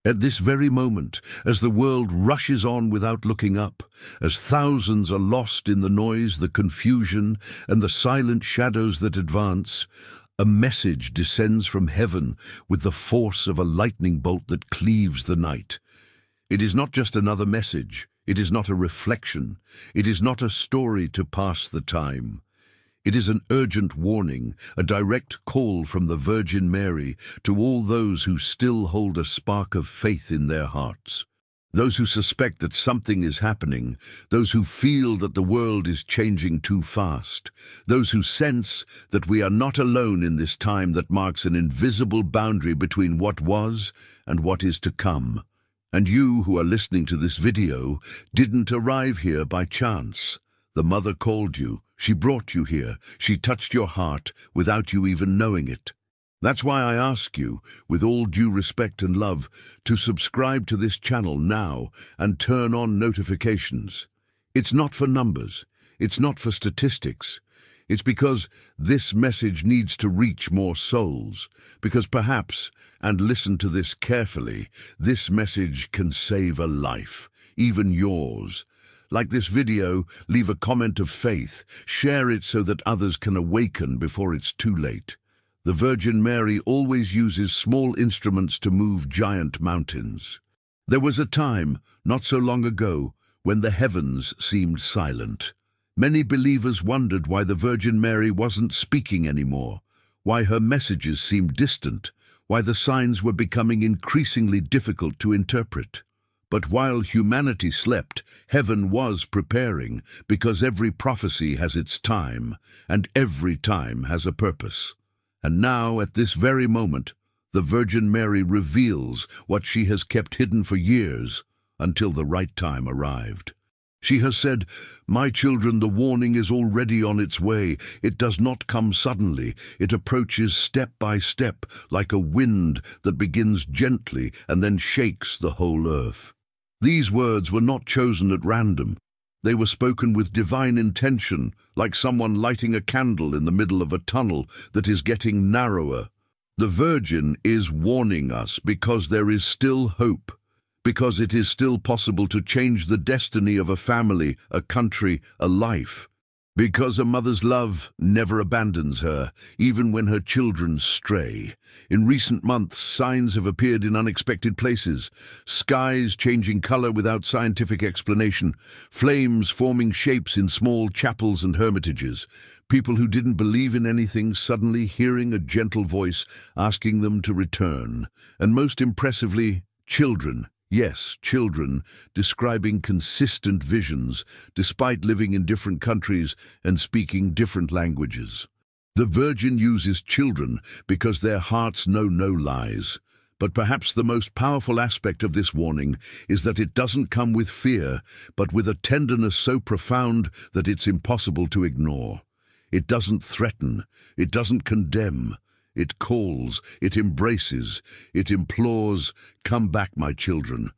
At this very moment, as the world rushes on without looking up, as thousands are lost in the noise, the confusion, and the silent shadows that advance, a message descends from heaven with the force of a lightning bolt that cleaves the night. It is not just another message. It is not a reflection. It is not a story to pass the time. It is an urgent warning, a direct call from the Virgin Mary to all those who still hold a spark of faith in their hearts. Those who suspect that something is happening, those who feel that the world is changing too fast, those who sense that we are not alone in this time that marks an invisible boundary between what was and what is to come. And you who are listening to this video didn't arrive here by chance. The Mother called you. She brought you here. She touched your heart without you even knowing it. That's why I ask you, with all due respect and love, to subscribe to this channel now and turn on notifications. It's not for numbers. It's not for statistics. It's because this message needs to reach more souls. Because perhaps, and listen to this carefully, this message can save a life, even yours. Like this video, leave a comment of faith, share it so that others can awaken before it's too late. The Virgin Mary always uses small instruments to move giant mountains. There was a time, not so long ago, when the heavens seemed silent. Many believers wondered why the Virgin Mary wasn't speaking anymore, why her messages seemed distant, why the signs were becoming increasingly difficult to interpret. But while humanity slept, heaven was preparing, because every prophecy has its time, and every time has a purpose. And now, at this very moment, the Virgin Mary reveals what she has kept hidden for years until the right time arrived. She has said, "My children, the warning is already on its way. It does not come suddenly. It approaches step by step, like a wind that begins gently and then shakes the whole earth." These words were not chosen at random. They were spoken with divine intention, like someone lighting a candle in the middle of a tunnel that is getting narrower. The Virgin is warning us because there is still hope, because it is still possible to change the destiny of a family, a country, a life. Because a mother's love never abandons her, even when her children stray. In recent months, signs have appeared in unexpected places. Skies changing color without scientific explanation. Flames forming shapes in small chapels and hermitages. People who didn't believe in anything suddenly hearing a gentle voice asking them to return. And most impressively, children. Yes, children, describing consistent visions, despite living in different countries and speaking different languages. The Virgin uses children because their hearts know no lies. But perhaps the most powerful aspect of this warning is that it doesn't come with fear, but with a tenderness so profound that it's impossible to ignore. It doesn't threaten, it doesn't condemn. It calls, it embraces, it implores, "Come back, my children.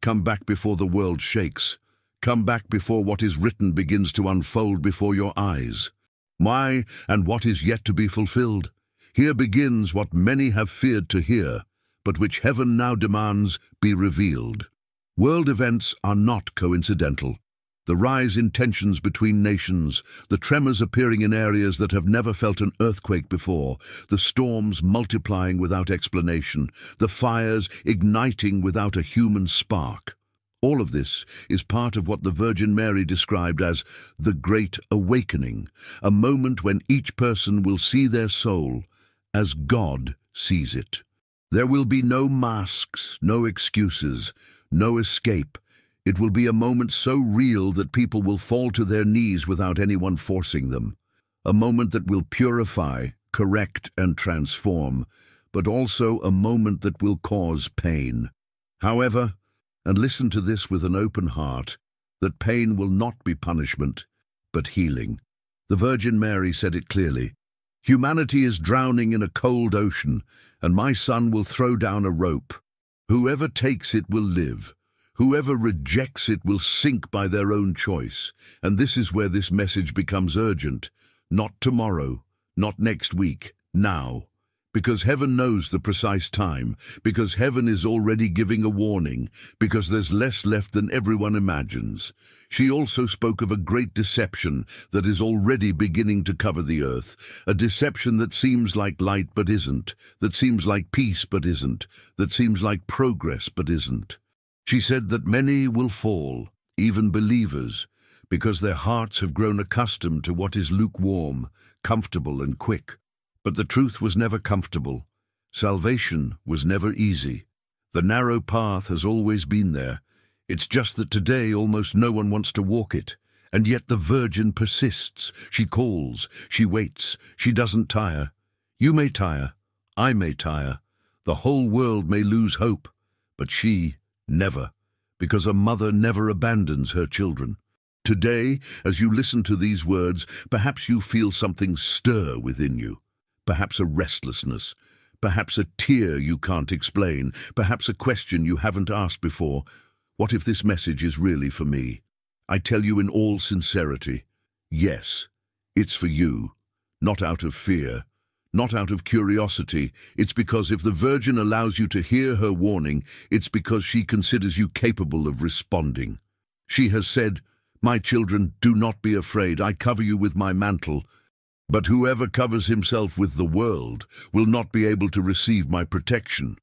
Come back before the world shakes. Come back before what is written begins to unfold before your eyes. Why, and what is yet to be fulfilled? Here begins what many have feared to hear, but which heaven now demands be revealed." World events are not coincidental. The rise in tensions between nations, the tremors appearing in areas that have never felt an earthquake before, the storms multiplying without explanation, the fires igniting without a human spark. All of this is part of what the Virgin Mary described as the Great Awakening, a moment when each person will see their soul as God sees it. There will be no masks, no excuses, no escape. It will be a moment so real that people will fall to their knees without anyone forcing them. A moment that will purify, correct, and transform, but also a moment that will cause pain. However, and listen to this with an open heart, that pain will not be punishment, but healing. The Virgin Mary said it clearly. "Humanity is drowning in a cold ocean, and my son will throw down a rope. Whoever takes it will live. Whoever rejects it will sink by their own choice." And this is where this message becomes urgent. Not tomorrow, not next week, now. because heaven knows the precise time, because heaven is already giving a warning, because there's less left than everyone imagines. She also spoke of a great deception that is already beginning to cover the earth, a deception that seems like light but isn't, that seems like peace but isn't, that seems like progress but isn't. She said that many will fall, even believers, because their hearts have grown accustomed to what is lukewarm, comfortable and quick. But the truth was never comfortable. Salvation was never easy. The narrow path has always been there. It's just that today almost no one wants to walk it. And yet the Virgin persists. She calls, she waits, she doesn't tire. You may tire, I may tire. The whole world may lose hope. But she, never. Because a mother never abandons her children. Today, as you listen to these words, perhaps you feel something stir within you. Perhaps a restlessness, perhaps a tear you can't explain, perhaps a question you haven't asked before. What if this message is really for me? I tell you in all sincerity, yes, it's for you, not out of fear, not out of curiosity. It's because if the Virgin allows you to hear her warning, it's because she considers you capable of responding. She has said, "My children, do not be afraid, I cover you with my mantle. But whoever covers himself with the world will not be able to receive my protection,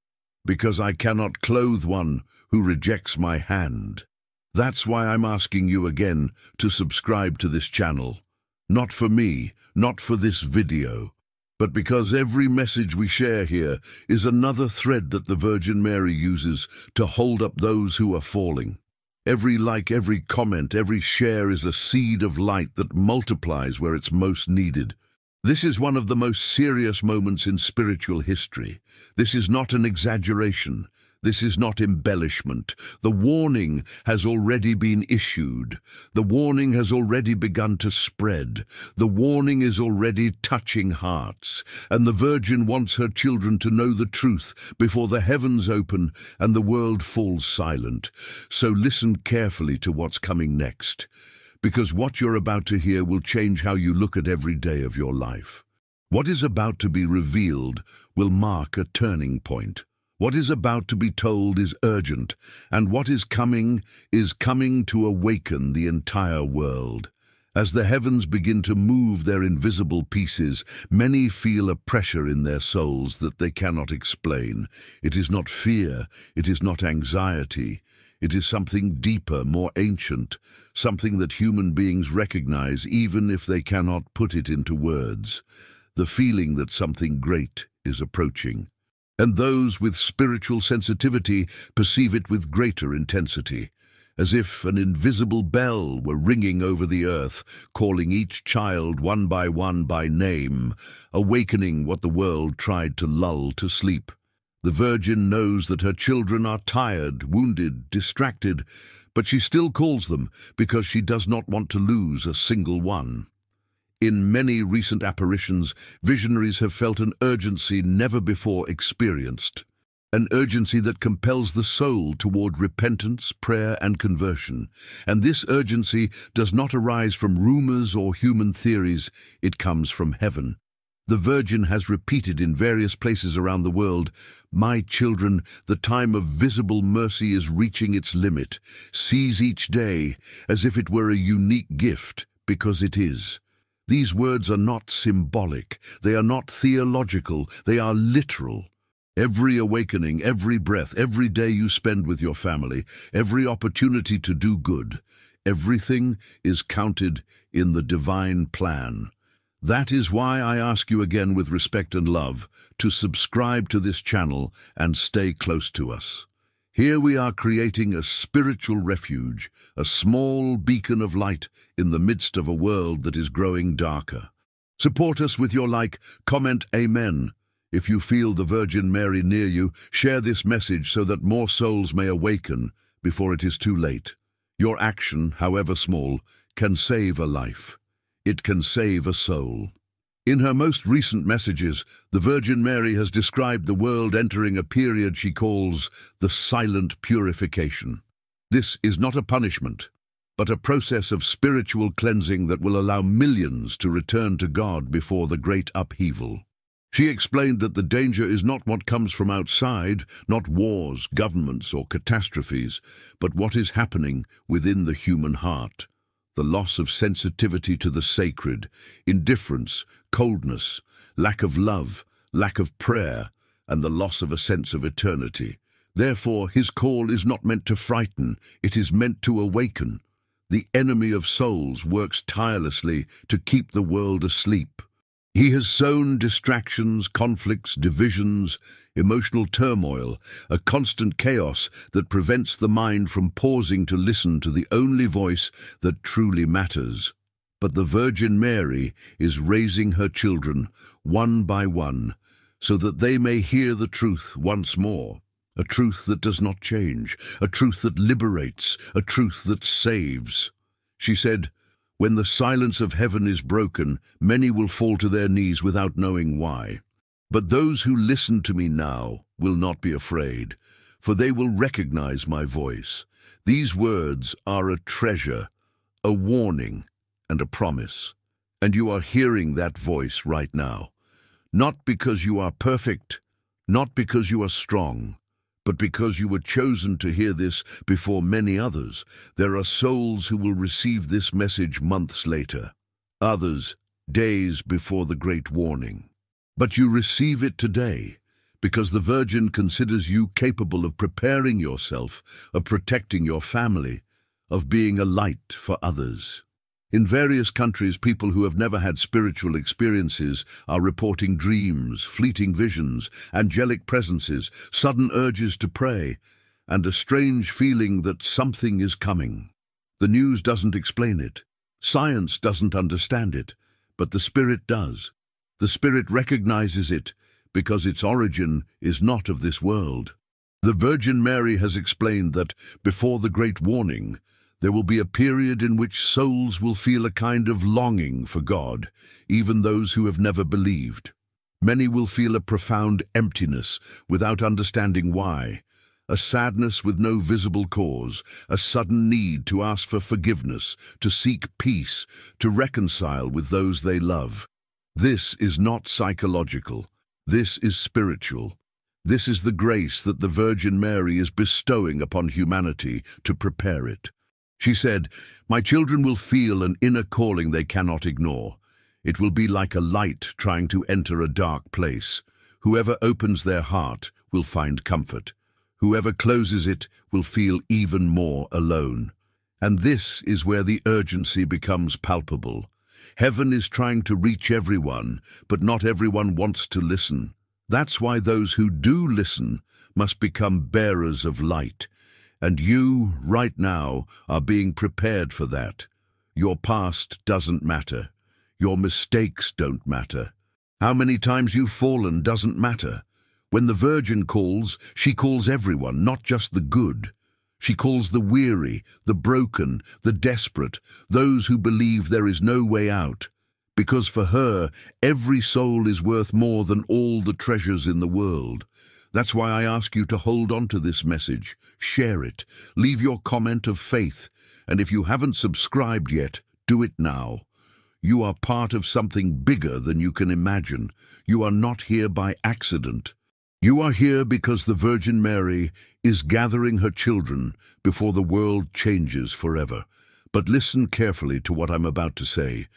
because I cannot clothe one who rejects my hand." That's why I'm asking you again to subscribe to this channel. Not for me, not for this video, but because every message we share here is another thread that the Virgin Mary uses to hold up those who are falling. Every like, every comment, every share is a seed of light that multiplies where it's most needed. This is one of the most serious moments in spiritual history. This is not an exaggeration. This is not embellishment. The warning has already been issued. The warning has already begun to spread. The warning is already touching hearts. And the Virgin wants her children to know the truth before the heavens open and the world falls silent. So listen carefully to what's coming next, because what you're about to hear will change how you look at every day of your life. What is about to be revealed will mark a turning point. What is about to be told is urgent, and what is coming to awaken the entire world. As the heavens begin to move their invisible pieces, many feel a pressure in their souls that they cannot explain. It is not fear, it is not anxiety. It is something deeper, more ancient, something that human beings recognize even if they cannot put it into words. The feeling that something great is approaching. And those with spiritual sensitivity perceive it with greater intensity, as if an invisible bell were ringing over the earth, calling each child one by name, awakening what the world tried to lull to sleep. The Virgin knows that her children are tired, wounded, distracted, but she still calls them because she does not want to lose a single one. In many recent apparitions, visionaries have felt an urgency never before experienced, an urgency that compels the soul toward repentance, prayer, and conversion. And this urgency does not arise from rumors or human theories, it comes from heaven. The Virgin has repeated in various places around the world, "My children, the time of visible mercy is reaching its limit. Seize each day as if it were a unique gift, because it is." These words are not symbolic, they are not theological, they are literal. Every awakening, every breath, every day you spend with your family, every opportunity to do good, everything is counted in the divine plan. That is why I ask you again with respect and love to subscribe to this channel and stay close to us. Here we are creating a spiritual refuge, a small beacon of light in the midst of a world that is growing darker. Support us with your like, comment, amen. If you feel the Virgin Mary near you, share this message so that more souls may awaken before it is too late. Your action, however small, can save a life. It can save a soul. In her most recent messages, the Virgin Mary has described the world entering a period she calls the silent purification. This is not a punishment, but a process of spiritual cleansing that will allow millions to return to God before the great upheaval. She explained that the danger is not what comes from outside, not wars, governments, or catastrophes, but what is happening within the human heart. The loss of sensitivity to the sacred, indifference, coldness, lack of love, lack of prayer, and the loss of a sense of eternity. Therefore, his call is not meant to frighten, it is meant to awaken. The enemy of souls works tirelessly to keep the world asleep. He has sown distractions, conflicts, divisions, emotional turmoil, a constant chaos that prevents the mind from pausing to listen to the only voice that truly matters. But the Virgin Mary is raising her children one by one so that they may hear the truth once more, a truth that does not change, a truth that liberates, a truth that saves. She said, "When the silence of heaven is broken, many will fall to their knees without knowing why. But those who listen to me now will not be afraid, for they will recognize my voice. These words are a treasure, a warning, and a promise. And you are hearing that voice right now. Not because you are perfect, not because you are strong, but because you were chosen to hear this before many others. There are souls who will receive this message months later, others days before the great warning. But you receive it today because the Virgin considers you capable of preparing yourself, of protecting your family, of being a light for others. In various countries, people who have never had spiritual experiences are reporting dreams, fleeting visions, angelic presences, sudden urges to pray, and a strange feeling that something is coming. The news doesn't explain it. Science doesn't understand it, but the Spirit does. The Spirit recognizes it because its origin is not of this world. The Virgin Mary has explained that before the great warning, there will be a period in which souls will feel a kind of longing for God, even those who have never believed. Many will feel a profound emptiness without understanding why, a sadness with no visible cause, a sudden need to ask for forgiveness, to seek peace, to reconcile with those they love. This is not psychological. This is spiritual. This is the grace that the Virgin Mary is bestowing upon humanity to prepare it. She said, "My children will feel an inner calling they cannot ignore. It will be like a light trying to enter a dark place. Whoever opens their heart will find comfort. Whoever closes it will feel even more alone." And this is where the urgency becomes palpable. Heaven is trying to reach everyone, but not everyone wants to listen. That's why those who do listen must become bearers of light. And you, right now, are being prepared for that. Your past doesn't matter. Your mistakes don't matter. How many times you've fallen doesn't matter. When the Virgin calls, she calls everyone, not just the good. She calls the weary, the broken, the desperate, those who believe there is no way out. Because for her, every soul is worth more than all the treasures in the world. That's why I ask you to hold on to this message, share it, leave your comment of faith, and if you haven't subscribed yet, do it now. You are part of something bigger than you can imagine. You are not here by accident. You are here because the Virgin Mary is gathering her children before the world changes forever. But listen carefully to what I'm about to say,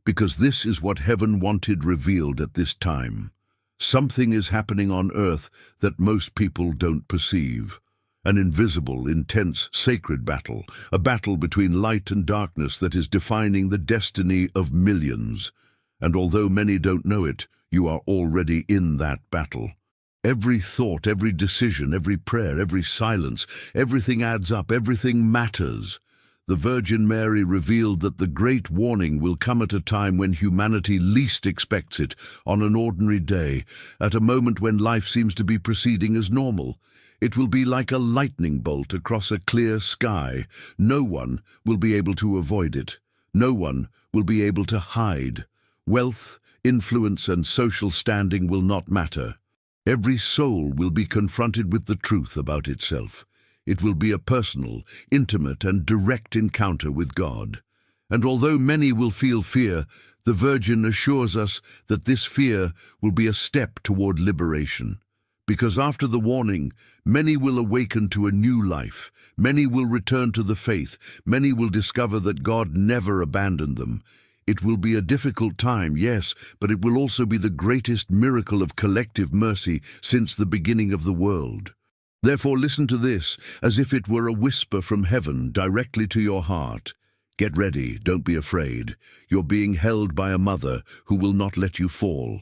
because this is what heaven wanted revealed at this time. Something is happening on earth that most people don't perceive. An invisible, intense, sacred battle, a battle between light and darkness that is defining the destiny of millions. And although many don't know it, you are already in that battle. Every thought, every decision, every prayer, every silence, everything adds up, everything matters. The Virgin Mary revealed that the great warning will come at a time when humanity least expects it, on an ordinary day, at a moment when life seems to be proceeding as normal. It will be like a lightning bolt across a clear sky. No one will be able to avoid it. No one will be able to hide. Wealth, influence, and social standing will not matter. Every soul will be confronted with the truth about itself. It will be a personal, intimate, and direct encounter with God. And although many will feel fear, The Virgin assures us that this fear will be a step toward liberation. Because after the warning, many will awaken to a new life, many will return to the faith, many will discover that God never abandoned them. It will be a difficult time, yes, but it will also be the greatest miracle of collective mercy since the beginning of the world. Therefore, listen to this as if it were a whisper from heaven directly to your heart. Get ready, don't be afraid. You're being held by a mother who will not let you fall.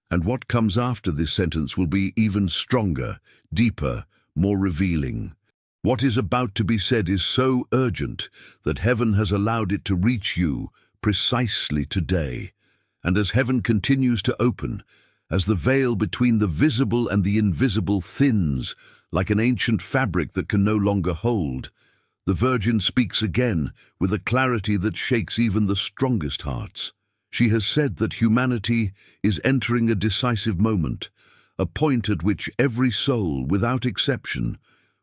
And what comes after this sentence will be even stronger, deeper, more revealing. What is about to be said is so urgent that heaven has allowed it to reach you precisely today. And as heaven continues to open, as the veil between the visible and the invisible thins, like an ancient fabric that can no longer hold, the Virgin speaks again with a clarity that shakes even the strongest hearts. She has said that humanity is entering a decisive moment, a point at which every soul, without exception,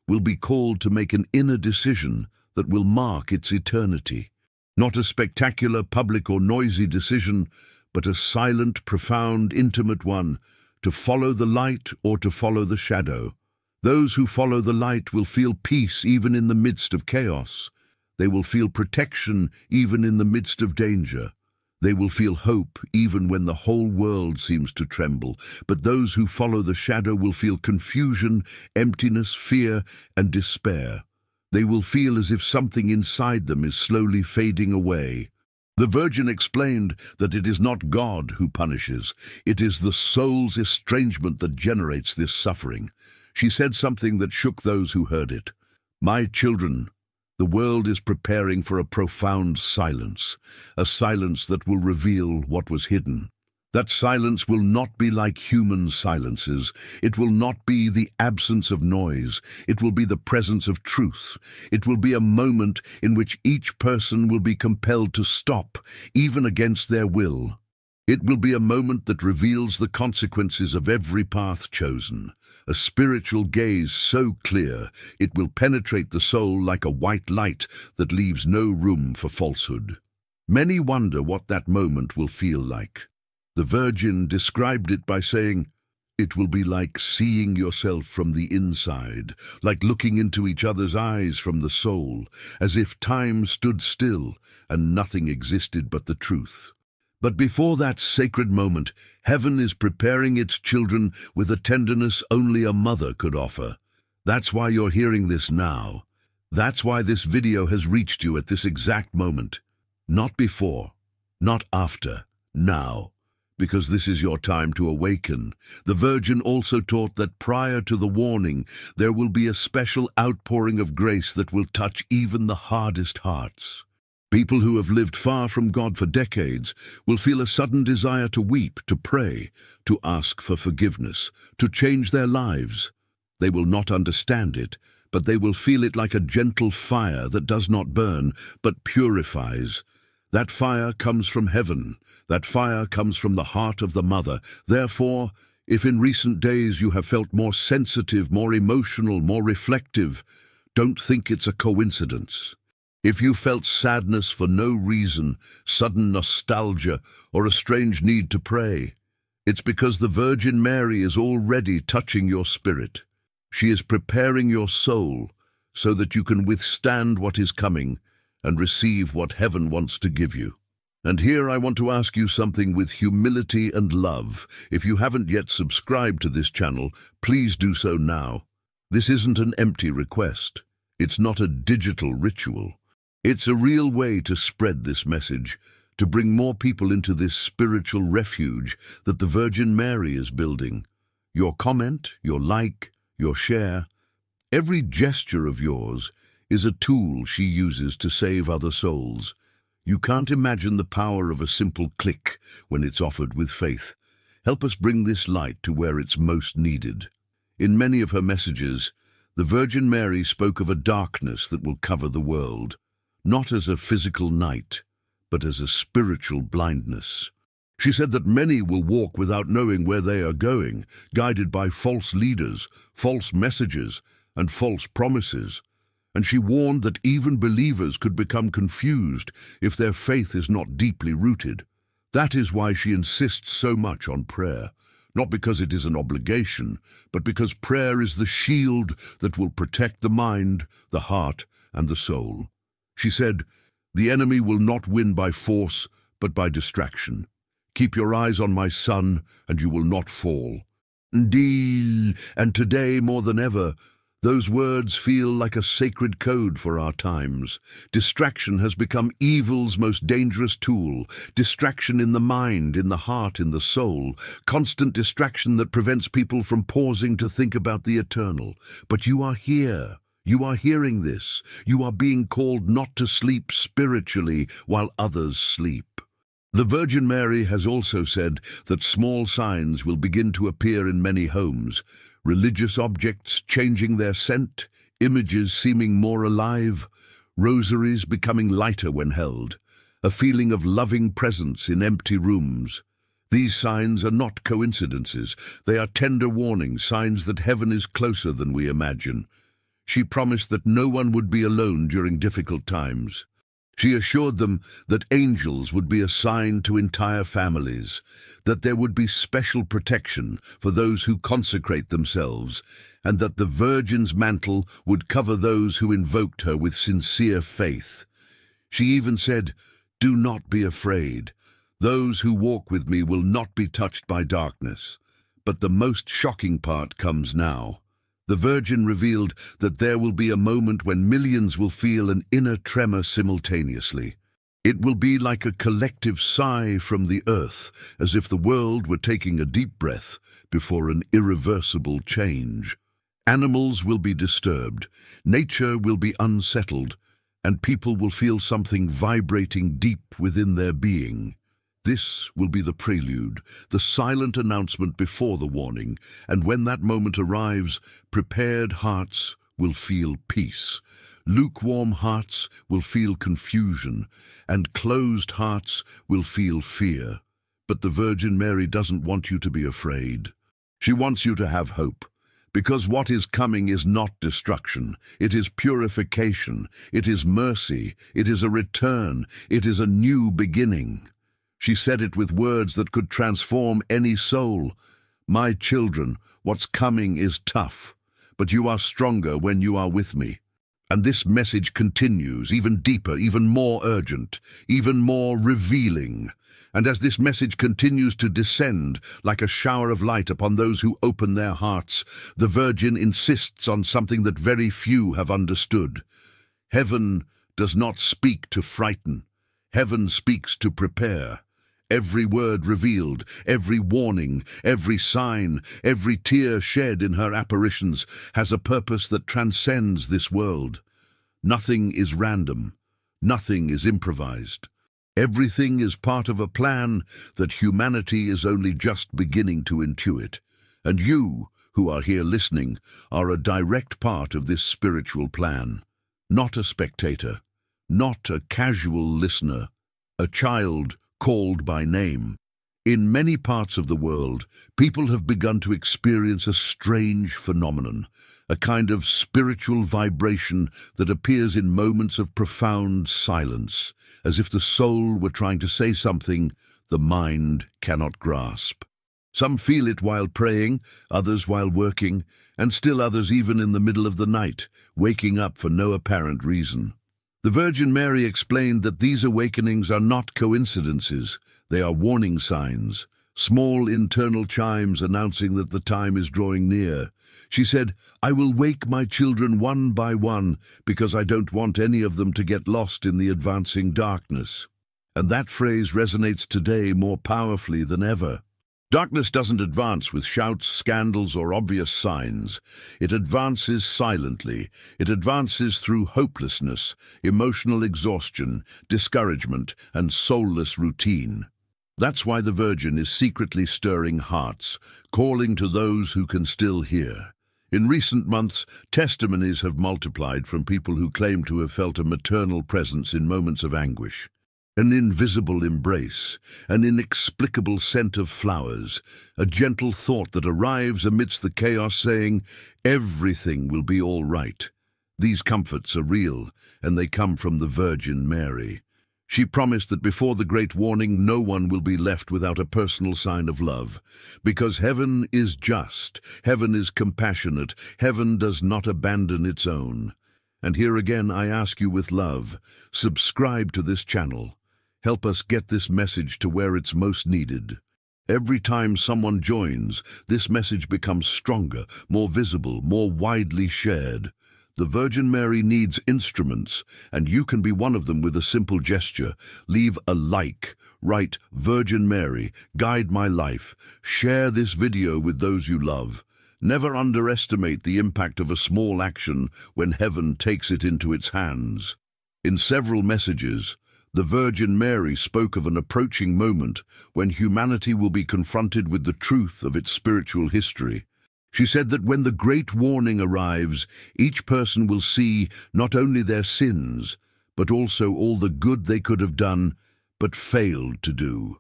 will be called to make an inner decision that will mark its eternity. Not a spectacular, public or noisy decision, but a silent, profound, intimate one, to follow the light or to follow the shadow. Those who follow the light will feel peace even in the midst of chaos. They will feel protection even in the midst of danger. They will feel hope even when the whole world seems to tremble. But those who follow the shadow will feel confusion, emptiness, fear, and despair. They will feel as if something inside them is slowly fading away. The Virgin explained that it is not God who punishes. It is the soul's estrangement that generates this suffering. She said something that shook those who heard it. "My children, the world is preparing for a profound silence, a silence that will reveal what was hidden. That silence will not be like human silences. It will not be the absence of noise. It will be the presence of truth. It will be a moment in which each person will be compelled to stop, even against their will. It will be a moment that reveals the consequences of every path chosen. A spiritual gaze so clear, it will penetrate the soul like a white light that leaves no room for falsehood." Many wonder what that moment will feel like. The Virgin described it by saying, "It will be like seeing yourself from the inside, like looking into each other's eyes from the soul, as if time stood still and nothing existed but the truth." But before that sacred moment, heaven is preparing its children with a tenderness only a mother could offer. That's why you're hearing this now. That's why this video has reached you at this exact moment. Not before, not after, now. Because this is your time to awaken. The Virgin also taught that prior to the warning, there will be a special outpouring of grace that will touch even the hardest hearts. People who have lived far from God for decades will feel a sudden desire to weep, to pray, to ask for forgiveness, to change their lives. They will not understand it, but they will feel it like a gentle fire that does not burn, but purifies. That fire comes from heaven. That fire comes from the heart of the Mother. Therefore, if in recent days you have felt more sensitive, more emotional, more reflective, don't think it's a coincidence. If you felt sadness for no reason, sudden nostalgia, or a strange need to pray, it's because the Virgin Mary is already touching your spirit. She is preparing your soul so that you can withstand what is coming and receive what heaven wants to give you. And here I want to ask you something with humility and love. If you haven't yet subscribed to this channel, please do so now. This isn't an empty request. It's not a digital ritual. It's a real way to spread this message, to bring more people into this spiritual refuge that the Virgin Mary is building. Your comment, your like, your share, every gesture of yours is a tool she uses to save other souls. You can't imagine the power of a simple click when it's offered with faith. Help us bring this light to where it's most needed. In many of her messages, the Virgin Mary spoke of a darkness that will cover the world, not as a physical night, but as a spiritual blindness. She said that many will walk without knowing where they are going, guided by false leaders, false messages, and false promises. And she warned that even believers could become confused if their faith is not deeply rooted. That is why she insists so much on prayer, not because it is an obligation, but because prayer is the shield that will protect the mind, the heart, and the soul. She said, "The enemy will not win by force, but by distraction. Keep your eyes on my son, and you will not fall." Indeed, and today more than ever, those words feel like a sacred code for our times. Distraction has become evil's most dangerous tool. Distraction in the mind, in the heart, in the soul. Constant distraction that prevents people from pausing to think about the eternal. But you are here. You are hearing this. You are being called not to sleep spiritually while others sleep. The Virgin Mary has also said that small signs will begin to appear in many homes. Religious objects changing their scent, images seeming more alive, rosaries becoming lighter when held, a feeling of loving presence in empty rooms. These signs are not coincidences. They are tender warnings, signs that heaven is closer than we imagine. She promised that no one would be alone during difficult times. She assured them that angels would be assigned to entire families, that there would be special protection for those who consecrate themselves, and that the Virgin's mantle would cover those who invoked her with sincere faith. She even said, "Do not be afraid. Those who walk with me will not be touched by darkness." But the most shocking part comes now. The Virgin revealed that there will be a moment when millions will feel an inner tremor simultaneously. It will be like a collective sigh from the earth, as if the world were taking a deep breath before an irreversible change. Animals will be disturbed, nature will be unsettled, and people will feel something vibrating deep within their being. This will be the prelude, the silent announcement before the warning, and when that moment arrives, prepared hearts will feel peace. Lukewarm hearts will feel confusion, and closed hearts will feel fear. But the Virgin Mary doesn't want you to be afraid. She wants you to have hope, because what is coming is not destruction. It is purification, it is mercy, it is a return, it is a new beginning. She said it with words that could transform any soul. "My children, what's coming is tough, but you are stronger when you are with me." And this message continues, even deeper, even more urgent, even more revealing. And as this message continues to descend like a shower of light upon those who open their hearts, the Virgin insists on something that very few have understood. Heaven does not speak to frighten. Heaven speaks to prepare. Every word revealed, every warning, every sign, every tear shed in her apparitions has a purpose that transcends this world. Nothing is random. Nothing is improvised. Everything is part of a plan that humanity is only just beginning to intuit. And you, who are here listening, are a direct part of this spiritual plan. Not a spectator, not a casual listener, a child called by name. In many parts of the world, people have begun to experience a strange phenomenon, a kind of spiritual vibration that appears in moments of profound silence, as if the soul were trying to say something the mind cannot grasp. Some feel it while praying, others while working, and still others even in the middle of the night, waking up for no apparent reason. The Virgin Mary explained that these awakenings are not coincidences, they are warning signs, small internal chimes announcing that the time is drawing near. She said, "I will wake my children one by one because I don't want any of them to get lost in the advancing darkness." And that phrase resonates today more powerfully than ever. Darkness doesn't advance with shouts, scandals, or obvious signs. It advances silently. It advances through hopelessness, emotional exhaustion, discouragement, and soulless routine. That's why the Virgin is secretly stirring hearts, calling to those who can still hear. In recent months, testimonies have multiplied from people who claim to have felt a maternal presence in moments of anguish. An invisible embrace, an inexplicable scent of flowers, a gentle thought that arrives amidst the chaos saying, "Everything will be all right." These comforts are real, and they come from the Virgin Mary. She promised that before the great warning, no one will be left without a personal sign of love. Because heaven is just, heaven is compassionate, heaven does not abandon its own. And here again I ask you with love, subscribe to this channel. Help us get this message to where it's most needed. Every time someone joins, this message becomes stronger, more visible, more widely shared. The Virgin Mary needs instruments, and you can be one of them with a simple gesture. Leave a like, write Virgin Mary, guide my life, share this video with those you love. Never underestimate the impact of a small action when heaven takes it into its hands. In several messages, the Virgin Mary spoke of an approaching moment when humanity will be confronted with the truth of its spiritual history. She said that when the great warning arrives, each person will see not only their sins, but also all the good they could have done, but failed to do.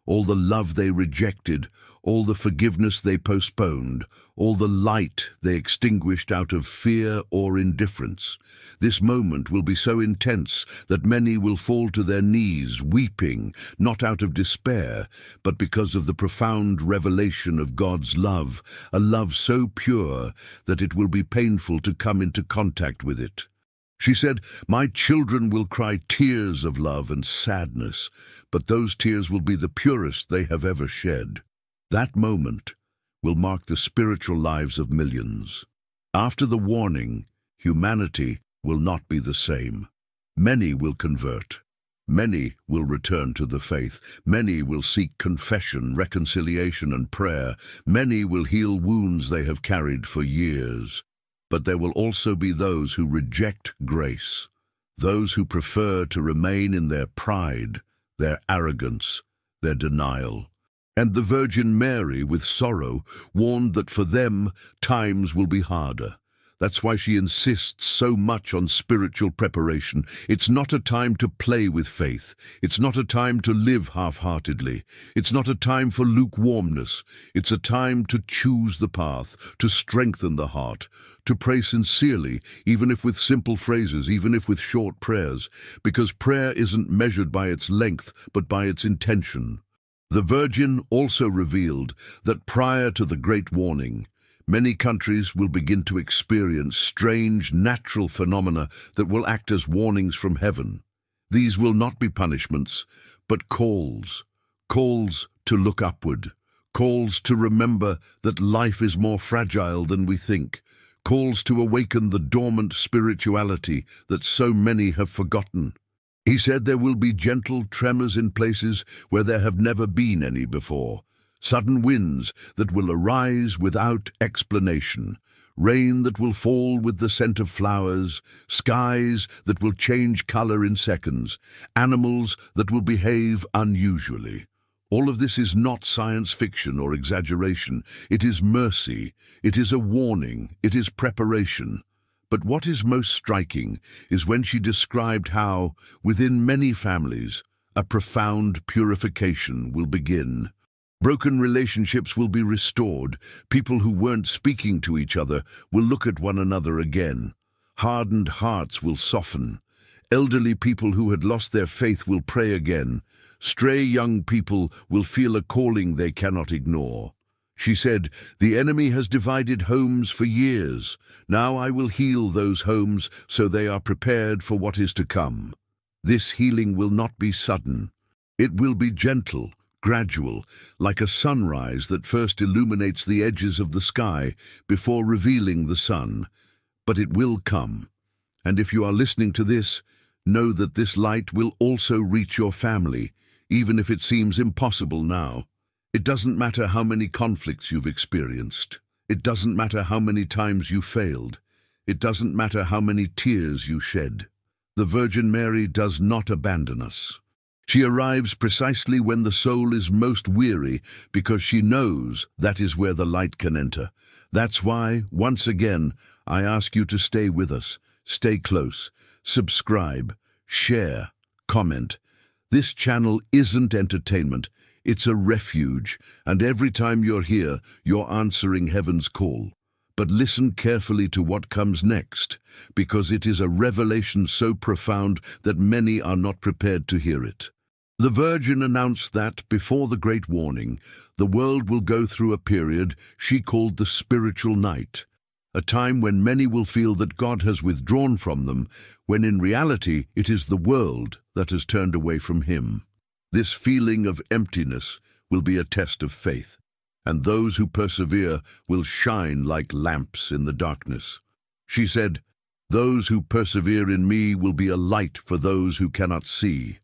All the love they rejected, all the forgiveness they postponed, all the light they extinguished out of fear or indifference. This moment will be so intense that many will fall to their knees, weeping, not out of despair, but because of the profound revelation of God's love, a love so pure that it will be painful to come into contact with it. She said, "My children will cry tears of love and sadness, but those tears will be the purest they have ever shed." That moment will mark the spiritual lives of millions. After the warning, humanity will not be the same. Many will convert. Many will return to the faith. Many will seek confession, reconciliation, and prayer. Many will heal wounds they have carried for years. But there will also be those who reject grace, those who prefer to remain in their pride, their arrogance, their denial. And the Virgin Mary, with sorrow, warned that for them times will be harder. That's why she insists so much on spiritual preparation. It's not a time to play with faith. It's not a time to live half-heartedly. It's not a time for lukewarmness. It's a time to choose the path, to strengthen the heart, to pray sincerely, even if with simple phrases, even if with short prayers, because prayer isn't measured by its length, but by its intention. The Virgin also revealed that prior to the Great Warning, many countries will begin to experience strange natural phenomena that will act as warnings from heaven. These will not be punishments, but calls to look upward, calls to remember that life is more fragile than we think, calls to awaken the dormant spirituality that so many have forgotten. He said there will be gentle tremors in places where there have never been any before, sudden winds that will arise without explanation, rain that will fall with the scent of flowers, skies that will change color in seconds, animals that will behave unusually. All of this is not science fiction or exaggeration. It is mercy. It is a warning. It is preparation. But what is most striking is when she described how, within many families, a profound purification will begin. Broken relationships will be restored. People who weren't speaking to each other will look at one another again. Hardened hearts will soften. Elderly people who had lost their faith will pray again. Stray young people will feel a calling they cannot ignore. She said, "The enemy has divided homes for years. Now I will heal those homes so they are prepared for what is to come." This healing will not be sudden. It will be gentle, gradual, like a sunrise that first illuminates the edges of the sky before revealing the sun. But it will come. And if you are listening to this, know that this light will also reach your family, even if it seems impossible now. It doesn't matter how many conflicts you've experienced. It doesn't matter how many times you failed. It doesn't matter how many tears you shed. The Virgin Mary does not abandon us. She arrives precisely when the soul is most weary, because she knows that is where the light can enter. That's why, once again, I ask you to stay with us, stay close, subscribe, share, comment. This channel isn't entertainment, it's a refuge, and every time you're here, you're answering heaven's call. But listen carefully to what comes next, because it is a revelation so profound that many are not prepared to hear it. The Virgin announced that, before the great warning, the world will go through a period she called the spiritual night, a time when many will feel that God has withdrawn from them, when in reality it is the world that has turned away from Him. This feeling of emptiness will be a test of faith, and those who persevere will shine like lamps in the darkness. She said, "Those who persevere in me will be a light for those who cannot see."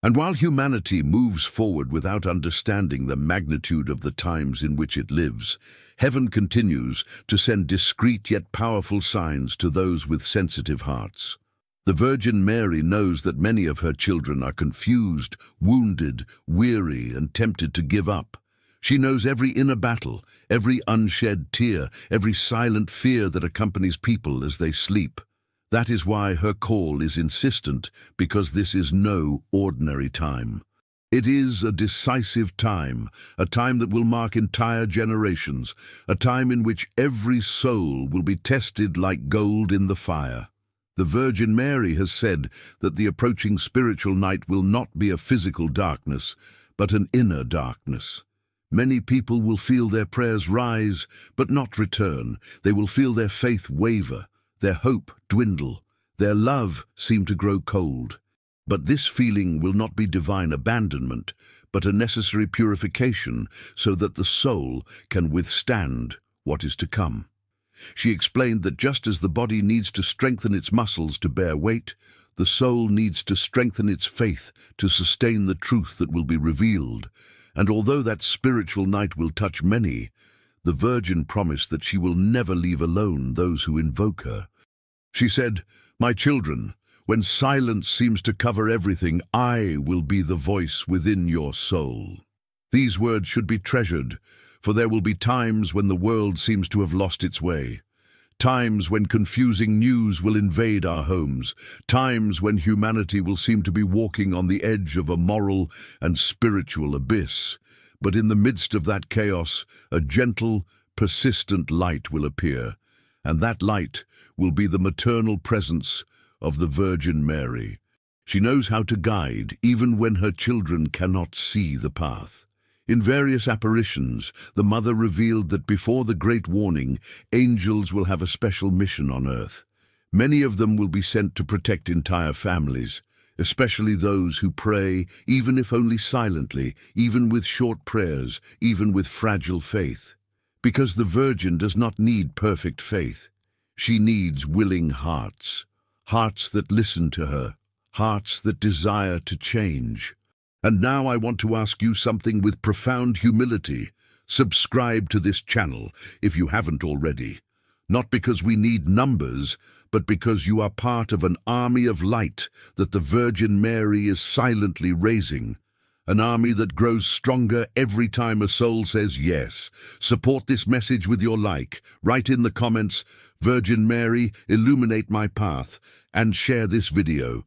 And while humanity moves forward without understanding the magnitude of the times in which it lives, heaven continues to send discreet yet powerful signs to those with sensitive hearts. The Virgin Mary knows that many of her children are confused, wounded, weary, and tempted to give up. She knows every inner battle, every unshed tear, every silent fear that accompanies people as they sleep. That is why her call is insistent, because this is no ordinary time. It is a decisive time, a time that will mark entire generations, a time in which every soul will be tested like gold in the fire. The Virgin Mary has said that the approaching spiritual night will not be a physical darkness, but an inner darkness. Many people will feel their prayers rise, but not return. They will feel their faith waver, their hope dwindle, their love seem to grow cold. But this feeling will not be divine abandonment, but a necessary purification so that the soul can withstand what is to come. She explained that just as the body needs to strengthen its muscles to bear weight, the soul needs to strengthen its faith to sustain the truth that will be revealed. And although that spiritual night will touch many, the Virgin promised that she will never leave alone those who invoke her. She said, "My children, when silence seems to cover everything, I will be the voice within your soul." These words should be treasured, for there will be times when the world seems to have lost its way. Times when confusing news will invade our homes. Times when humanity will seem to be walking on the edge of a moral and spiritual abyss. But in the midst of that chaos, a gentle, persistent light will appear, and that light will be the maternal presence of the Virgin Mary. She knows how to guide, even when her children cannot see the path. In various apparitions, the Mother revealed that before the great warning, angels will have a special mission on earth. Many of them will be sent to protect entire families, especially those who pray, even if only silently, even with short prayers, even with fragile faith. Because the Virgin does not need perfect faith. She needs willing hearts, hearts that listen to her, hearts that desire to change. And now I want to ask you something with profound humility. Subscribe to this channel if you haven't already. Not because we need numbers, but because you are part of an army of light that the Virgin Mary is silently raising. An army that grows stronger every time a soul says yes. Support this message with your like. Write in the comments, "Virgin Mary, illuminate my path," and share this video.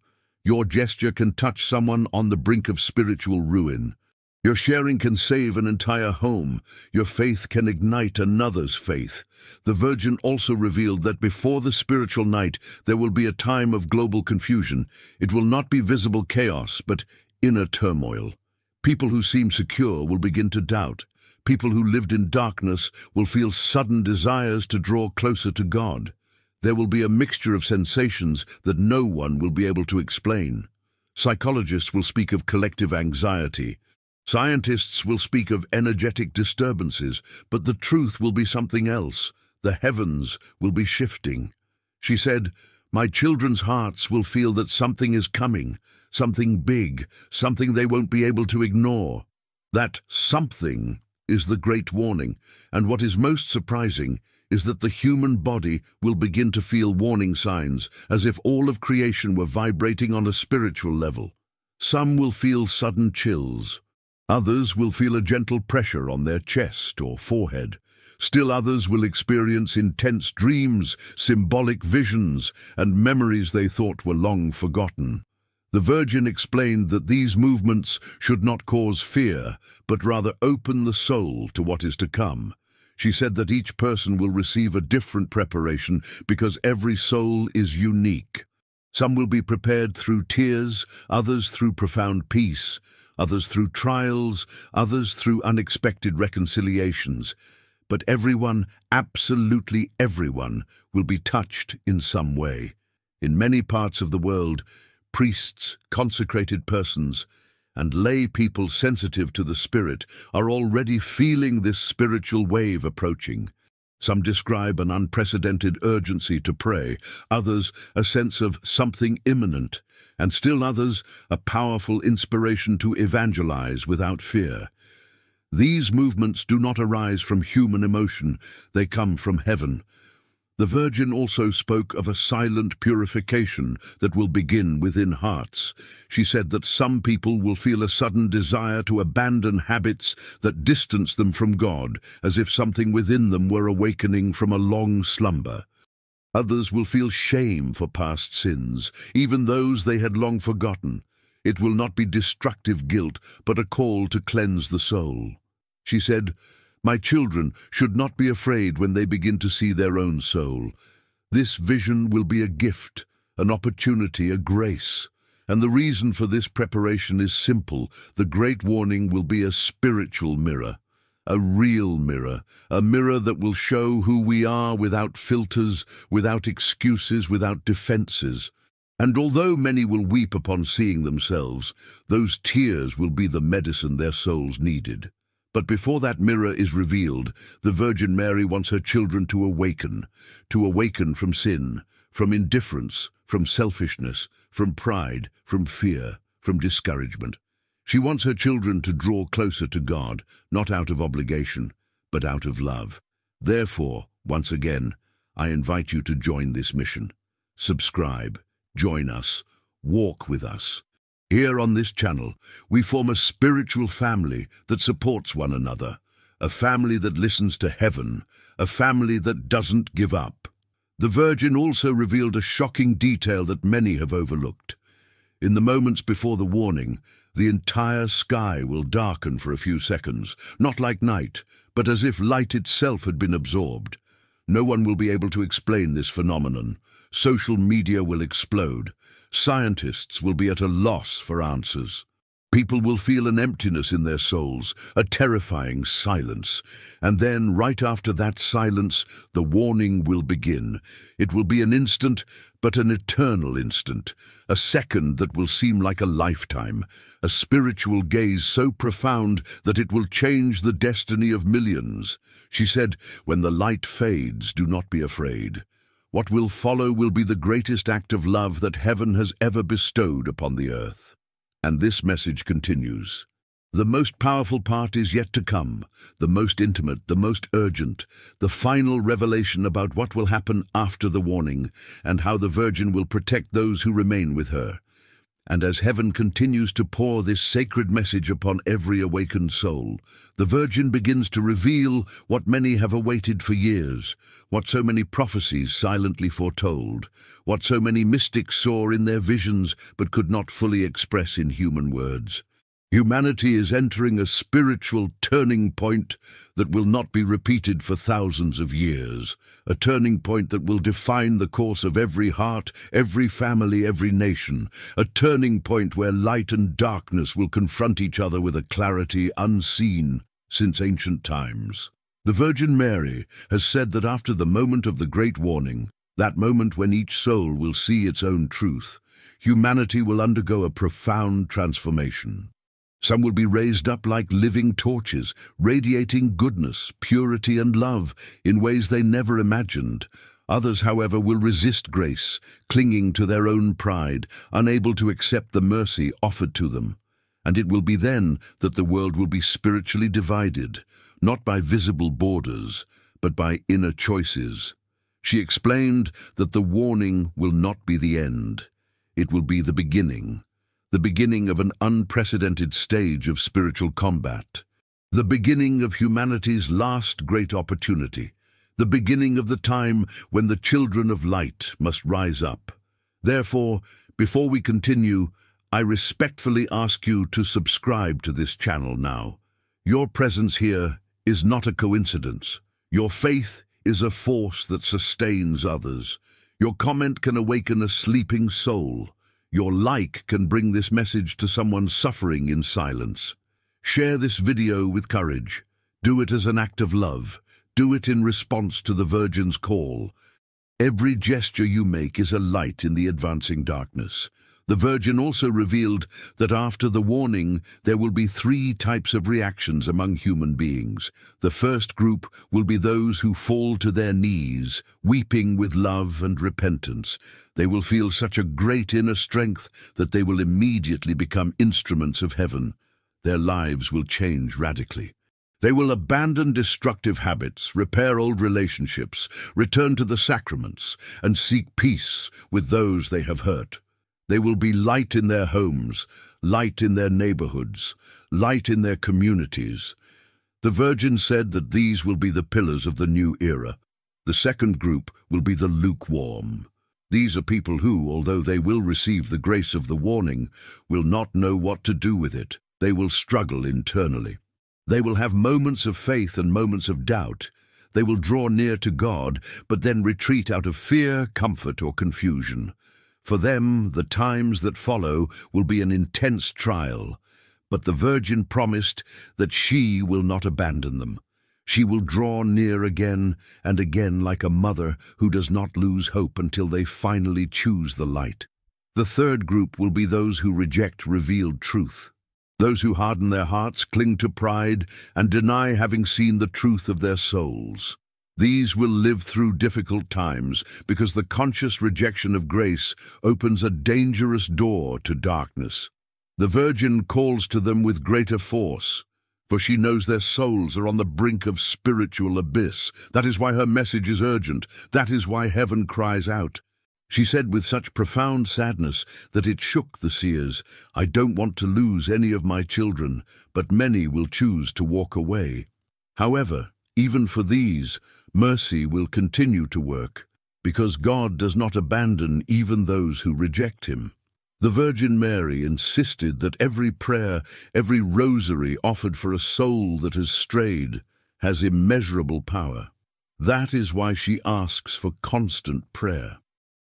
Your gesture can touch someone on the brink of spiritual ruin. Your sharing can save an entire home. Your faith can ignite another's faith. The Virgin also revealed that before the spiritual night, there will be a time of global confusion. It will not be visible chaos, but inner turmoil. People who seem secure will begin to doubt. People who lived in darkness will feel sudden desires to draw closer to God. There will be a mixture of sensations that no one will be able to explain. Psychologists will speak of collective anxiety. Scientists will speak of energetic disturbances, but the truth will be something else. The heavens will be shifting. She said, "My children's hearts will feel that something is coming, something big, something they won't be able to ignore." That something is the great warning, and what is most surprising is that the human body will begin to feel warning signs, as if all of creation were vibrating on a spiritual level. Some will feel sudden chills. Others will feel a gentle pressure on their chest or forehead. Still others will experience intense dreams, symbolic visions, and memories they thought were long forgotten. The Virgin explained that these movements should not cause fear, but rather open the soul to what is to come. She said that each person will receive a different preparation because every soul is unique. Some will be prepared through tears, others through profound peace, others through trials, others through unexpected reconciliations. But everyone, absolutely everyone, will be touched in some way. In many parts of the world, priests, consecrated persons, and lay people sensitive to the Spirit are already feeling this spiritual wave approaching. Some describe an unprecedented urgency to pray, others a sense of something imminent, and still others a powerful inspiration to evangelize without fear. These movements do not arise from human emotion, they come from heaven. The Virgin also spoke of a silent purification that will begin within hearts. She said that some people will feel a sudden desire to abandon habits that distance them from God, as if something within them were awakening from a long slumber. Others will feel shame for past sins, even those they had long forgotten. It will not be destructive guilt, but a call to cleanse the soul. She said, "My children should not be afraid when they begin to see their own soul. This vision will be a gift, an opportunity, a grace. And the reason for this preparation is simple. The great warning will be a spiritual mirror, a real mirror, a mirror that will show who we are without filters, without excuses, without defenses. And although many will weep upon seeing themselves, those tears will be the medicine their souls needed. But before that mirror is revealed, the Virgin Mary wants her children to awaken from sin, from indifference, from selfishness, from pride, from fear, from discouragement. She wants her children to draw closer to God, not out of obligation, but out of love. Therefore, once again, I invite you to join this mission. Subscribe, join us, walk with us. Here on this channel, we form a spiritual family that supports one another, a family that listens to heaven, a family that doesn't give up. The Virgin also revealed a shocking detail that many have overlooked. In the moments before the warning, the entire sky will darken for a few seconds, not like night, but as if light itself had been absorbed. No one will be able to explain this phenomenon. Social media will explode. Scientists will be at a loss for answers. People will feel an emptiness in their souls, a terrifying silence. And then, right after that silence, the warning will begin. It will be an instant, but an eternal instant. A second that will seem like a lifetime. A spiritual gaze so profound that it will change the destiny of millions. She said, "When the light fades, do not be afraid. What will follow will be the greatest act of love that heaven has ever bestowed upon the earth." And this message continues. The most powerful part is yet to come, the most intimate, the most urgent, the final revelation about what will happen after the warning and how the Virgin will protect those who remain with her. And as heaven continues to pour this sacred message upon every awakened soul, the Virgin begins to reveal what many have awaited for years, what so many prophecies silently foretold, what so many mystics saw in their visions but could not fully express in human words. Humanity is entering a spiritual turning point that will not be repeated for thousands of years, a turning point that will define the course of every heart, every family, every nation, a turning point where light and darkness will confront each other with a clarity unseen since ancient times. The Virgin Mary has said that after the moment of the great warning, that moment when each soul will see its own truth, humanity will undergo a profound transformation. Some will be raised up like living torches, radiating goodness, purity, and love in ways they never imagined. Others, however, will resist grace, clinging to their own pride, unable to accept the mercy offered to them. And it will be then that the world will be spiritually divided, not by visible borders, but by inner choices. She explained that the warning will not be the end. It will be the beginning of an unprecedented stage of spiritual combat, the beginning of humanity's last great opportunity, the beginning of the time when the children of light must rise up. Therefore, before we continue, I respectfully ask you to subscribe to this channel now. Your presence here is not a coincidence. Your faith is a force that sustains others. Your comment can awaken a sleeping soul. Your like can bring this message to someone suffering in silence. Share this video with courage. Do it as an act of love. Do it in response to the Virgin's call. Every gesture you make is a light in the advancing darkness. The Virgin also revealed that after the warning, there will be 3 types of reactions among human beings. The first group will be those who fall to their knees, weeping with love and repentance. They will feel such a great inner strength that they will immediately become instruments of heaven. Their lives will change radically. They will abandon destructive habits, repair old relationships, return to the sacraments, and seek peace with those they have hurt. They will be light in their homes, light in their neighborhoods, light in their communities. The Virgin said that these will be the pillars of the new era. The second group will be the lukewarm. These are people who, although they will receive the grace of the warning, will not know what to do with it. They will struggle internally. They will have moments of faith and moments of doubt. They will draw near to God, but then retreat out of fear, comfort, or confusion. For them, the times that follow will be an intense trial, but the Virgin promised that she will not abandon them. She will draw near again and again like a mother who does not lose hope until they finally choose the light. The third group will be those who reject revealed truth. Those who harden their hearts, cling to pride, and deny having seen the truth of their souls. These will live through difficult times because the conscious rejection of grace opens a dangerous door to darkness. The Virgin calls to them with greater force, for she knows their souls are on the brink of spiritual abyss. That is why her message is urgent. That is why heaven cries out. She said with such profound sadness that it shook the seers, "I don't want to lose any of my children, but many will choose to walk away." However, even for these, mercy will continue to work, because God does not abandon even those who reject him. The Virgin Mary insisted that every prayer, every rosary offered for a soul that has strayed, has immeasurable power. That is why she asks for constant prayer,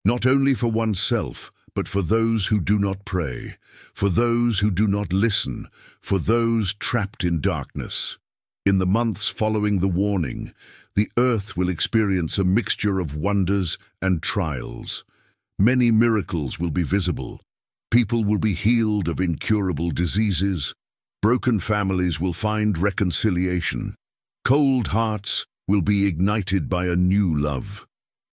not only for oneself, but for those who do not pray, for those who do not listen, for those trapped in darkness. In the months following the warning, the earth will experience a mixture of wonders and trials. Many miracles will be visible. People will be healed of incurable diseases. Broken families will find reconciliation. Cold hearts will be ignited by a new love.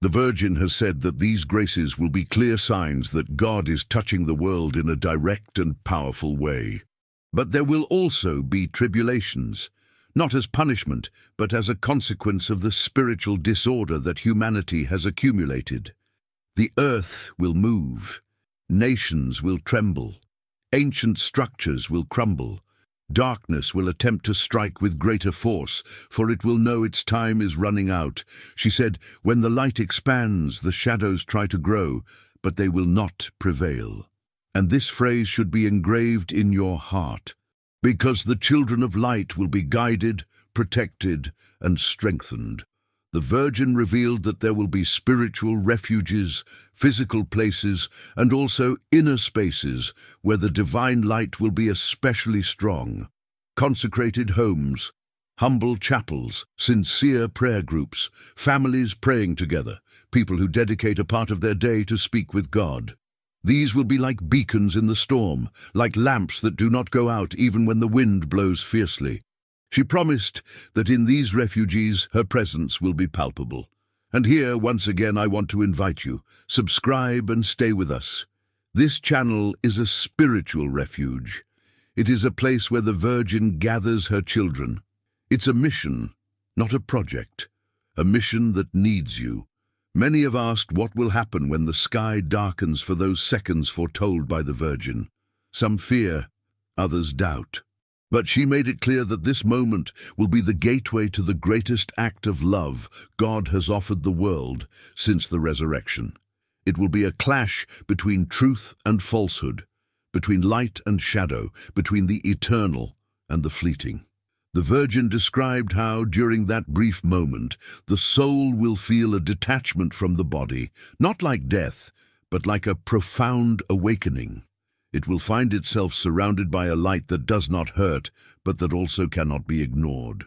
The Virgin has said that these graces will be clear signs that God is touching the world in a direct and powerful way. But there will also be tribulations. Not as punishment, but as a consequence of the spiritual disorder that humanity has accumulated. The earth will move. Nations will tremble. Ancient structures will crumble. Darkness will attempt to strike with greater force, for it will know its time is running out. She said, "When the light expands, the shadows try to grow, but they will not prevail." And this phrase should be engraved in your heart, because the children of light will be guided, protected, and strengthened. The Virgin revealed that there will be spiritual refuges, physical places, and also inner spaces where the divine light will be especially strong. Consecrated homes, humble chapels, sincere prayer groups, families praying together, people who dedicate a part of their day to speak with God. These will be like beacons in the storm, like lamps that do not go out even when the wind blows fiercely. She promised that in these refugees her presence will be palpable. And here, once again, I want to invite you. Subscribe and stay with us. This channel is a spiritual refuge. It is a place where the Virgin gathers her children. It's a mission, not a project. A mission that needs you. Many have asked what will happen when the sky darkens for those seconds foretold by the Virgin. Some fear, others doubt. But she made it clear that this moment will be the gateway to the greatest act of love God has offered the world since the resurrection. It will be a clash between truth and falsehood, between light and shadow, between the eternal and the fleeting. The Virgin described how, during that brief moment, the soul will feel a detachment from the body, not like death, but like a profound awakening. It will find itself surrounded by a light that does not hurt, but that also cannot be ignored.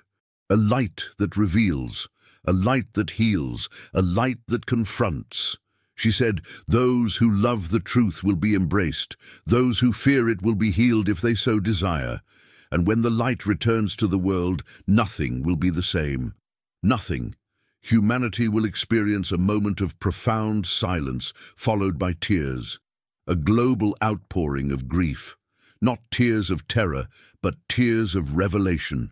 A light that reveals, a light that heals, a light that confronts. She said, "Those who love the truth will be embraced. Those who fear it will be healed if they so desire. And when the light returns to the world, nothing will be the same. Nothing. Humanity will experience a moment of profound silence, followed by tears. A global outpouring of grief. Not tears of terror, but tears of revelation.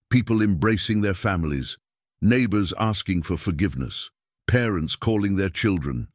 People embracing their families. Neighbors asking for forgiveness. Parents calling their children.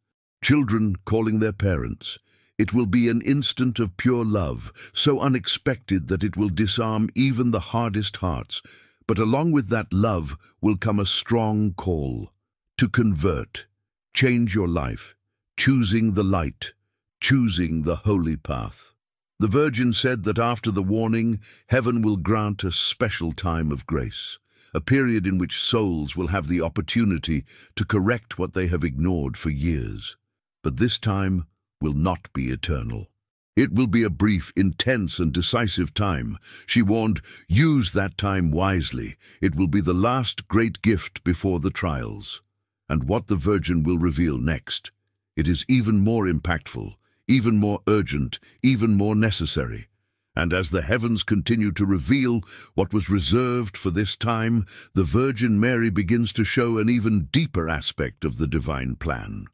Children calling their parents. It will be an instant of pure love, so unexpected that it will disarm even the hardest hearts. But along with that love will come a strong call to convert, change your life, choosing the light, choosing the holy path. The Virgin said that after the warning, heaven will grant a special time of grace, a period in which souls will have the opportunity to correct what they have ignored for years. But this time will not be eternal. It will be a brief, intense, and decisive time. She warned, use that time wisely. It will be the last great gift before the trials. And what the Virgin will reveal next, it is even more impactful, even more urgent, even more necessary. And as the heavens continue to reveal what was reserved for this time, the Virgin Mary begins to show an even deeper aspect of the divine plan.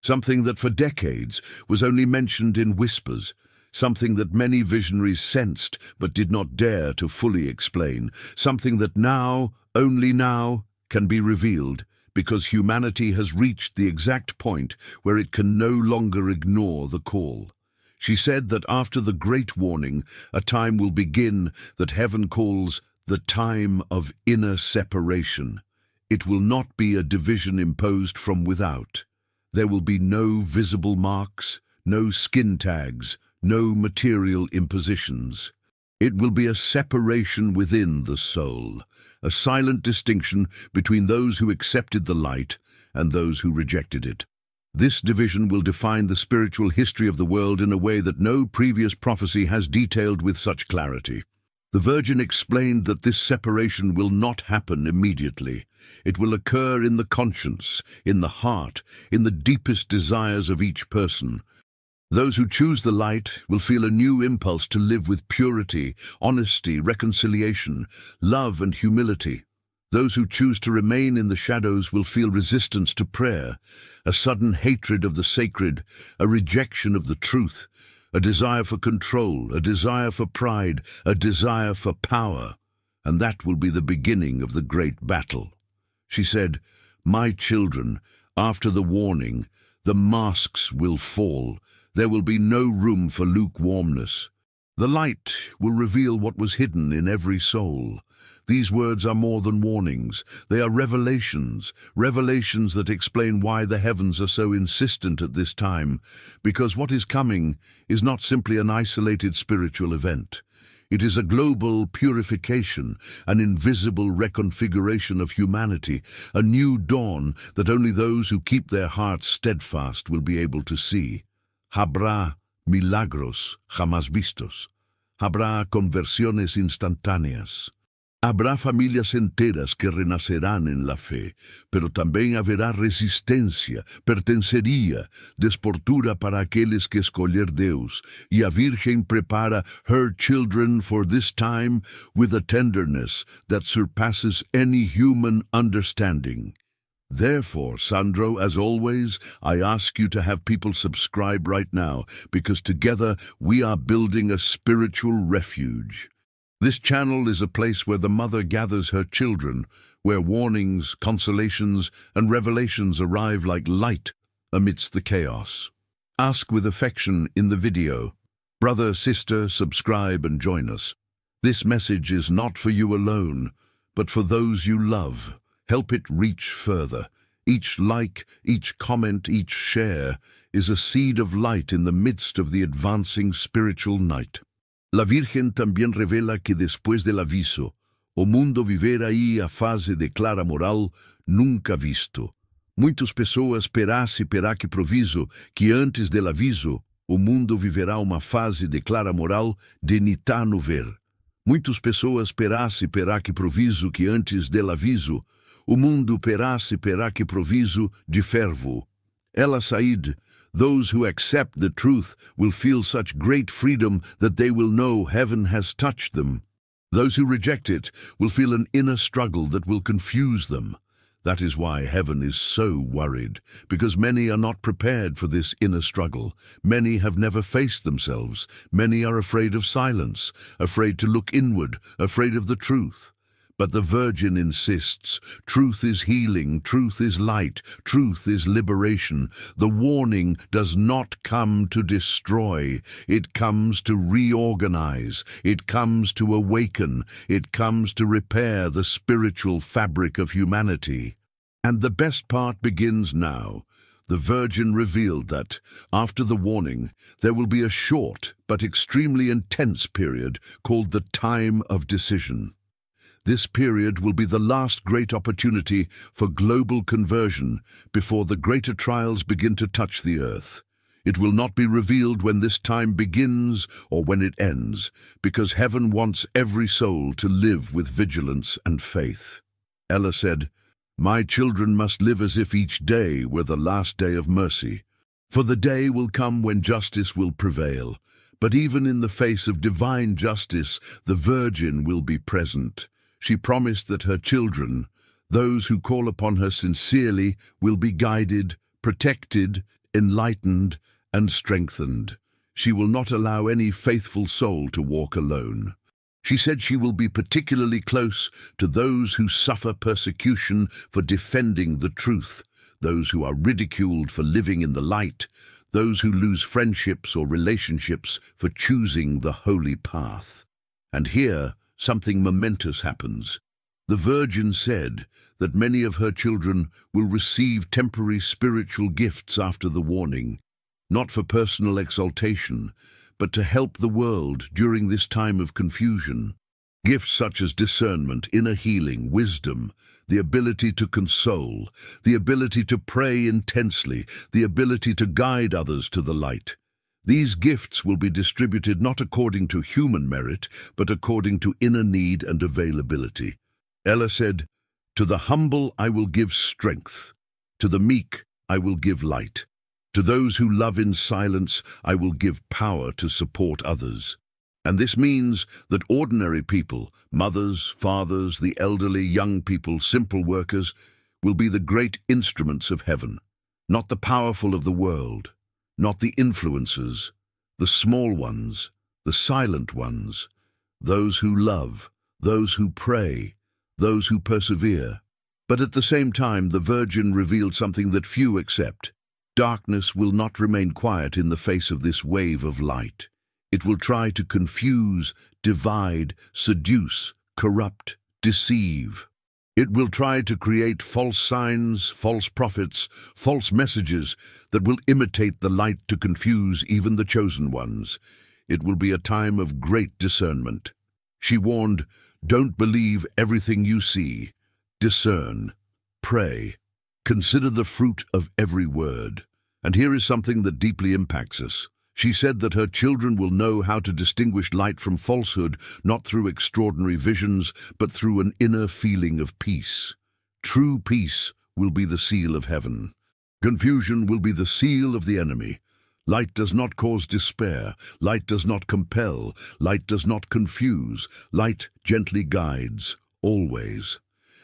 Something that for decades was only mentioned in whispers, something that many visionaries sensed but did not dare to fully explain, something that now, only now, can be revealed, because humanity has reached the exact point where it can no longer ignore the call. She said that after the great warning, a time will begin that heaven calls the time of inner separation. It will not be a division imposed from without. There will be no visible marks, no skin tags, no material impositions. It will be a separation within the soul, a silent distinction between those who accepted the light and those who rejected it. This division will define the spiritual history of the world in a way that no previous prophecy has detailed with such clarity. The Virgin explained that this separation will not happen immediately. It will occur in the conscience, in the heart, in the deepest desires of each person. Those who choose the light will feel a new impulse to live with purity, honesty, reconciliation, love and humility. Those who choose to remain in the shadows will feel resistance to prayer, a sudden hatred of the sacred, a rejection of the truth, a desire for control, a desire for pride, a desire for power. And that will be the beginning of the great battle. She said, "My children, after the warning, the masks will fall. There will be no room for lukewarmness. The light will reveal what was hidden in every soul." These words are more than warnings. They are revelations, revelations that explain why the heavens are so insistent at this time, because what is coming is not simply an isolated spiritual event. It is a global purification, an invisible reconfiguration of humanity, a new dawn that only those who keep their hearts steadfast will be able to see. Habrá milagros jamás vistos. Habrá conversiones instantáneas. Habrá familias enteras que renacerán en la fe, pero también haverá resistencia, pertencería, desportura para aqueles que escolher Deus, y a Virgen prepara her children for this time with a tenderness that surpasses any human understanding. Therefore, Sandro, as always, I ask you to have people subscribe right now, because together we are building a spiritual refuge. This channel is a place where the mother gathers her children, where warnings, consolations, and revelations arrive like light amidst the chaos. Ask with affection in the video. Brother, sister, subscribe and join us. This message is not for you alone, but for those you love. Help it reach further. Each like, each comment, each share is a seed of light in the midst of the advancing spiritual night. La Virgen también revela que después del aviso, O mundo viver aí a fase de clara moral nunca visto. Muitas pessoas terá que proviso que antes del aviso, o mundo viverá uma fase de clara moral de nitá no ver. Muitas pessoas terá que proviso que antes del aviso, o mundo terá que proviso de fervo. Ella Said, those who accept the truth will feel such great freedom that they will know heaven has touched them. Those who reject it will feel an inner struggle that will confuse them. That is why heaven is so worried, because many are not prepared for this inner struggle. Many have never faced themselves. Many are afraid of silence, afraid to look inward, afraid of the truth. But the Virgin insists, truth is healing, truth is light, truth is liberation. The warning does not come to destroy, it comes to reorganize, it comes to awaken, it comes to repair the spiritual fabric of humanity. And the best part begins now. The Virgin revealed that, after the warning, there will be a short but extremely intense period called the time of decision. This period will be the last great opportunity for global conversion before the greater trials begin to touch the earth. It will not be revealed when this time begins or when it ends, because heaven wants every soul to live with vigilance and faith. Ella said, "My children must live as if each day were the last day of mercy, for the day will come when justice will prevail. But even in the face of divine justice, the Virgin will be present. She promised that her children, those who call upon her sincerely, will be guided, protected, enlightened, and strengthened. She will not allow any faithful soul to walk alone. She said she will be particularly close to those who suffer persecution for defending the truth, those who are ridiculed for living in the light, those who lose friendships or relationships for choosing the holy path." And here, something momentous happens. The Virgin said that many of her children will receive temporary spiritual gifts after the warning, not for personal exaltation, but to help the world during this time of confusion. Gifts such as discernment, inner healing, wisdom, the ability to console, the ability to pray intensely, the ability to guide others to the light. These gifts will be distributed not according to human merit, but according to inner need and availability. Ella said, "To the humble I will give strength. To the meek I will give light. To those who love in silence I will give power to support others." And this means that ordinary people, mothers, fathers, the elderly, young people, simple workers, will be the great instruments of heaven, not the powerful of the world. Not the influencers, the small ones, the silent ones, those who love, those who pray, those who persevere. But at the same time, the Virgin revealed something that few accept. Darkness will not remain quiet in the face of this wave of light. It will try to confuse, divide, seduce, corrupt, deceive. It will try to create false signs, false prophets, false messages that will imitate the light to confuse even the chosen ones. It will be a time of great discernment. She warned, "Don't believe everything you see. Discern. Pray. Consider the fruit of every word." And here is something that deeply impacts us. She said that her children will know how to distinguish light from falsehood, not through extraordinary visions, but through an inner feeling of peace. True peace will be the seal of heaven. Confusion will be the seal of the enemy. Light does not cause despair. Light does not compel. Light does not confuse. Light gently guides, always.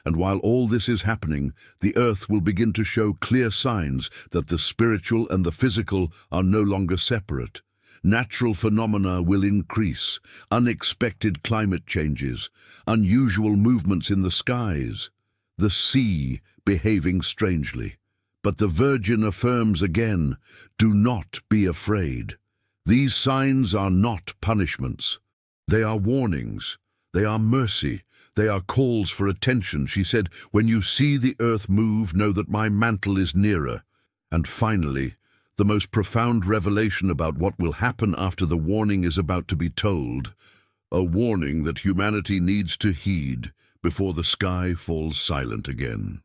And while all this is happening, the earth will begin to show clear signs that the spiritual and the physical are no longer separate. Natural phenomena will increase, unexpected climate changes, unusual movements in the skies, the sea behaving strangely. But the Virgin affirms again, "Do not be afraid." These signs are not punishments. They are warnings. They are mercy. They are calls for attention. She said, "When you see the earth move, know that my mantle is nearer." And finally, the most profound revelation about what will happen after the warning is about to be told. a warning that humanity needs to heed before the sky falls silent again.